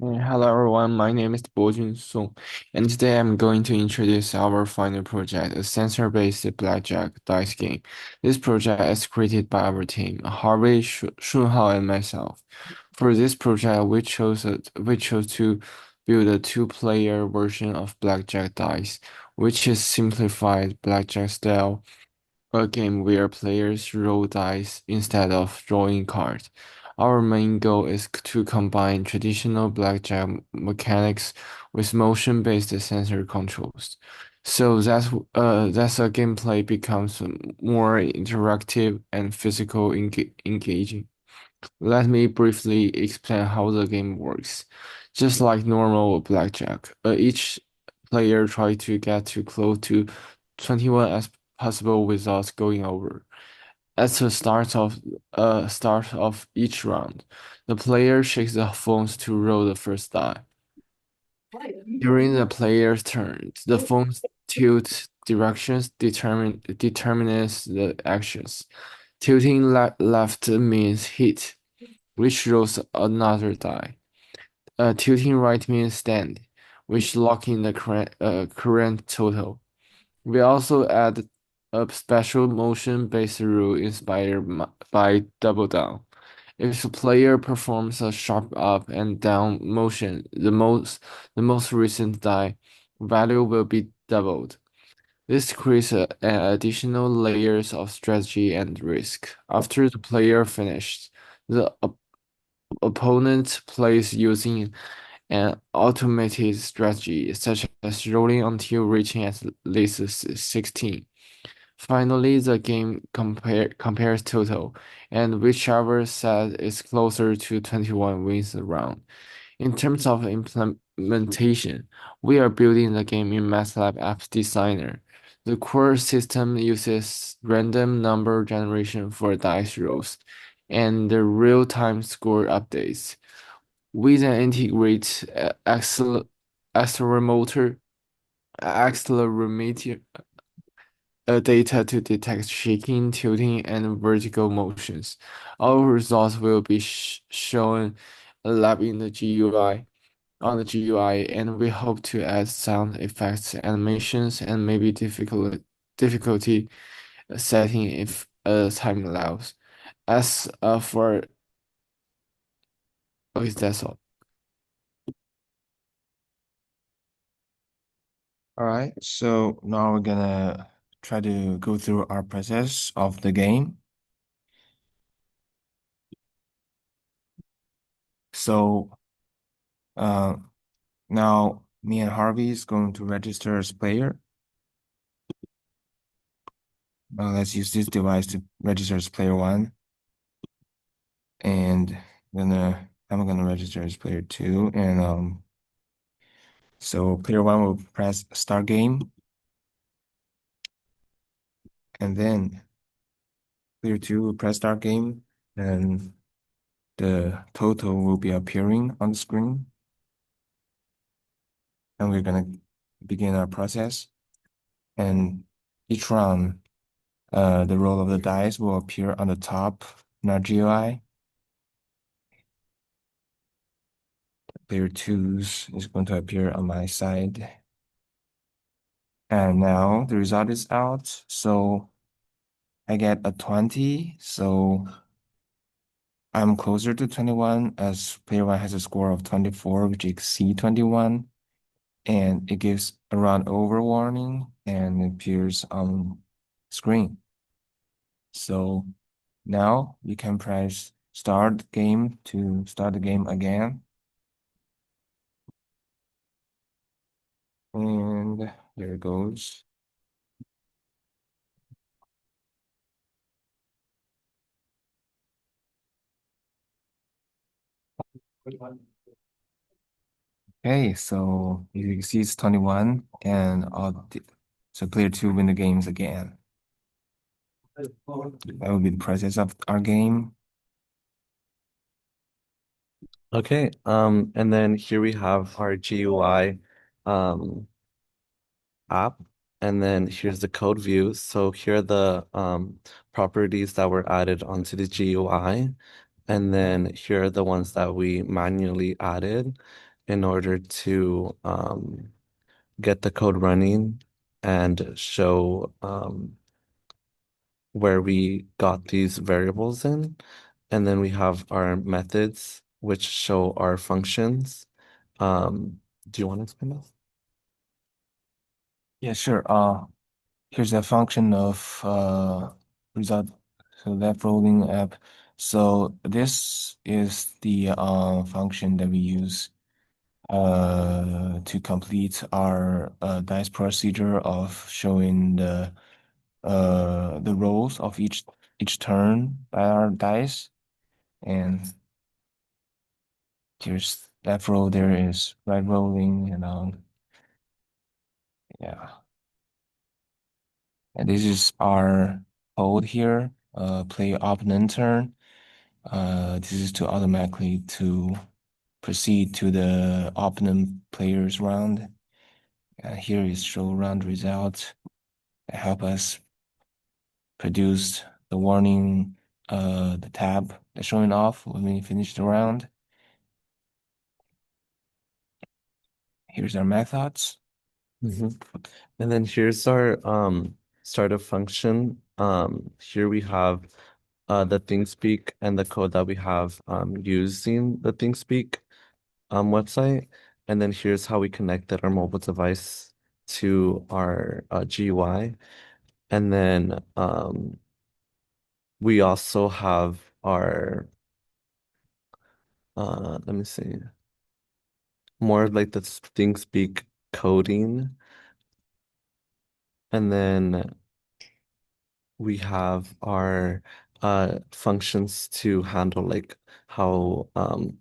Hello everyone, my name is Bojun Song, and today I'm going to introduce our final project, a sensor-based blackjack dice game. This project is created by our team, Harvey, Shunhao, and myself. For this project, we chose to build a two-player version of blackjack dice, which is simplified blackjack style, a game where players roll dice instead of drawing cards. Our main goal is to combine traditional blackjack mechanics with motion-based sensor controls. So that's a gameplay becomes more interactive and physical engaging. Let me briefly explain how the game works. Just like normal blackjack, each player tries to get too close to 21 as possible without going over. At the start of each round, the player shakes the phones to roll the first die. During the player's turn, the phone's tilt directions determines the actions. Tilting left means hit, which rolls another die. Tilting right means stand, which lock in the current total. We also add a special motion-based rule inspired by Double Down. If the player performs a sharp up and down motion, the most recent die value will be doubled. This creates additional layers of strategy and risk. After the player finished, the opponent plays using an automated strategy, such as rolling until reaching at least 16. Finally, the game compares total, and whichever set is closer to 21 wins the round. In terms of implementation, we are building the game in MATLAB App Designer. The core system uses random number generation for dice rolls and the real-time score updates. We then integrate accelerometer, accelerometer data to detect shaking, tilting, and vertical motions. Our results will be shown live in the GUI on the GUI, and we hope to add sound effects, animations, and maybe difficulty setting if time allows. As for okay, that's all. All right, so now we're gonna try to go through our process of the game. So uh, now me and Harvey is going to register as player. Let's use this device to register as player one, and I'm gonna register as player two, and so player one will press start game, and then player two will press start game, and the total will be appearing on the screen. And we're gonna begin our process. And each round, the roll of the dice will appear on the top in our GUI. Player twos is going to appear on my side. And now the result is out. So I get a 20. So I'm closer to 21 as player one has a score of 24, which exceeds 21. And it gives a round over warning and it appears on screen. So now you can press start game to start the game again. And there it goes. Okay, so you see it's 21 and so player two win the games again. That will be the process of our game. Okay, and then here we have our GUI um app, and then here's the code view. So here are the properties that were added onto the GUI, and then here are the ones that we manually added. in order to get the code running and show where we got these variables in. And then we have our methods, which show our functions. Do you want to explain this? Yeah, sure. Here's a function of result so left rolling app. So this is the function that we use to complete our dice procedure of showing the rolls of each turn by our dice. And here's left roll, there is right rolling, and yeah. And this is our code here. Play opponent turn. This is to automatically to proceed to the opponent player's round. Here is show round result. Help us produce the warning, the tab that's showing off when we finish the round. Here's our methods. And then here's our startup function. Here we have the ThinkSpeak and the code that we have using the ThinkSpeak website. And then here's how we connected our mobile device to our GUI. And then we also have our let me see, more like the ThinkSpeak coding. And then we have our functions to handle like how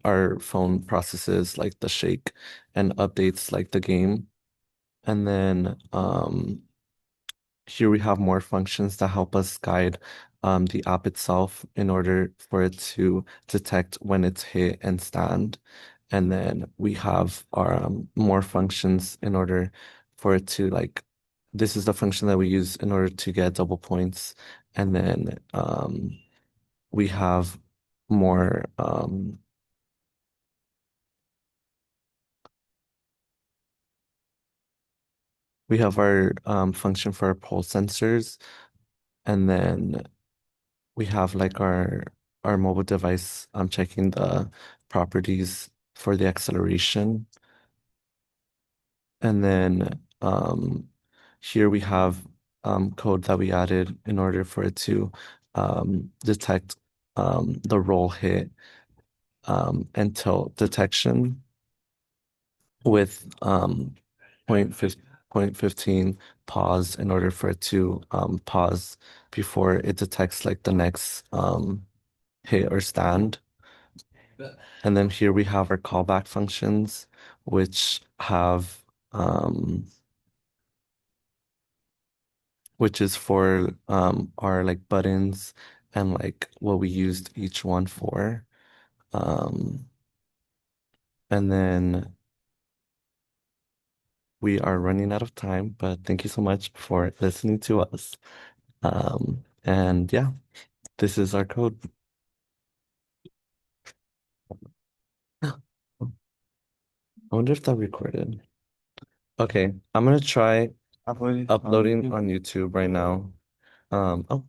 our phone processes like the shake and updates like the game. And then here we have more functions that help us guide the app itself in order for it to detect when it's hit and stand. And then we have our more functions in order for it to like, this is the function that we use in order to get double points. And then we have more we have our function for our pulse sensors, and then we have like our mobile device checking the properties for the acceleration. And then here we have code that we added in order for it to detect the roll hit and tilt detection with point 15 pause in order for it to pause before it detects like the next hit or stand. And then here we have our callback functions, which have which is for our like buttons and like what we used each one for. Um, and then we are running out of time, but thank you so much for listening to us. And yeah, this is our code. I wonder if that recorded. Okay, I'm gonna try Upload it on uploading YouTube. on YouTube right now. Oh,